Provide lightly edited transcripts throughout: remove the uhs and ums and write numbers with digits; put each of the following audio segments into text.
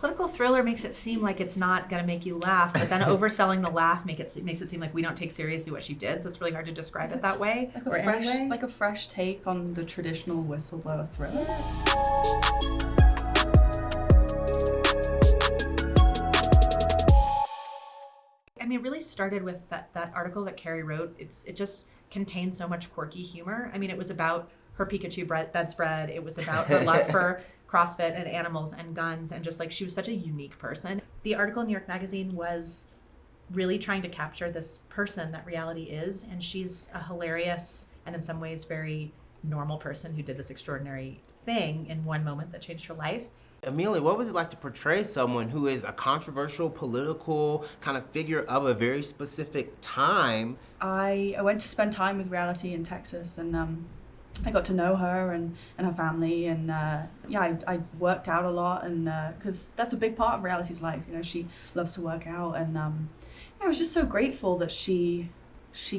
political thriller makes it seem like it's not going to make you laugh, but then overselling the laugh makes it seem like we don't take seriously what she did, so it's really hard to describe it that way. Like a fresh take on the traditional whistleblower thriller. I mean, it really started with that article that Carrie wrote. It just contained so much quirky humor. I mean, it was about her Pikachu bedspread. It was about her love for CrossFit and animals and guns, and just like she was such a unique person. The article in New York Magazine was really trying to capture this person that reality is, and she's a hilarious and in some ways very normal person who did this extraordinary thing in one moment that changed her life. Emilia, what was it like to portray someone who is a controversial political kind of figure of a very specific time? I went to spend time with reality in Texas, and I got to know her and her family, and I worked out a lot, and because that's a big part of reality's life. You know, she loves to work out, and I was just so grateful that she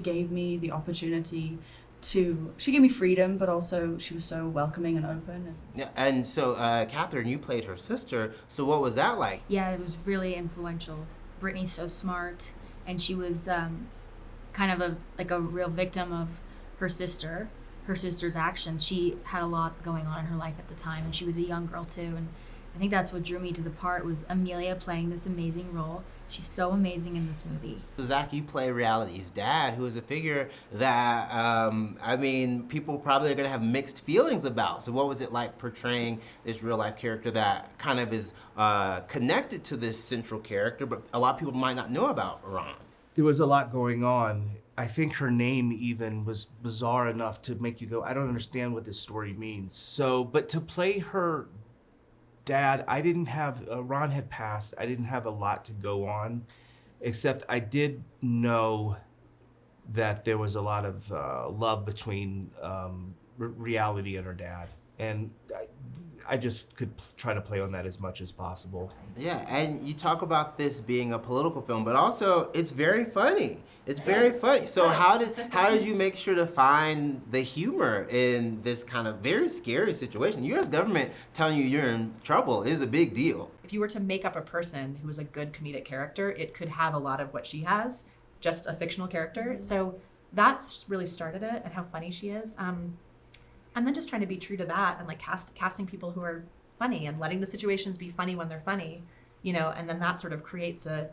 gave me the opportunity to. She gave me freedom, but also she was so welcoming and open. Yeah, and so Kathryn, you played her sister. So what was that like? Yeah, it was really influential. Brittany's so smart, and she was kind of a real victim of her sister's actions. She had a lot going on in her life at the time, and she was a young girl too. And I think that's what drew me to the part was Emilia playing this amazing role. She's so amazing in this movie. So Zach, you play reality's dad, who is a figure that, people probably are going to have mixed feelings about. So what was it like portraying this real life character that kind of is connected to this central character, but a lot of people might not know about Ron? There was a lot going on. I think her name even was bizarre enough to make you go, I don't understand what this story means. So, but to play her dad, I didn't have, Ron had passed. I didn't have a lot to go on, except I did know that there was a lot of love between reality and her dad. And I just could try to play on that as much as possible. Yeah, and you talk about this being a political film, but also it's very funny. It's very funny. So how did you make sure to find the humor in this kind of very scary situation? U.S. government telling you you're in trouble is a big deal. If you were to make up a person who was a good comedic character, it could have a lot of what she has, just a fictional character. So that's really started it, and how funny she is. And then just trying to be true to that, and like casting people who are funny and letting the situations be funny when they're funny, and then that sort of creates a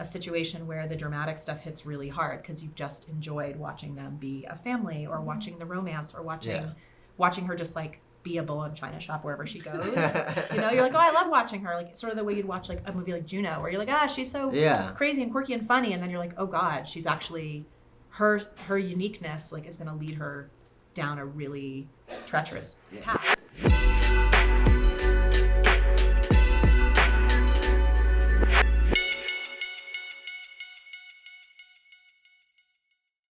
situation where the dramatic stuff hits really hard because you've just enjoyed watching them be a family, or watching the romance, or watching her just like be a bull in China shop wherever she goes. You're like, oh, I love watching her. Like sort of the way you'd watch like a movie like Juno, where you're like, she's so crazy and quirky and funny, and then you're like, oh God, she's actually her uniqueness like is going to lead her down a really treacherous path.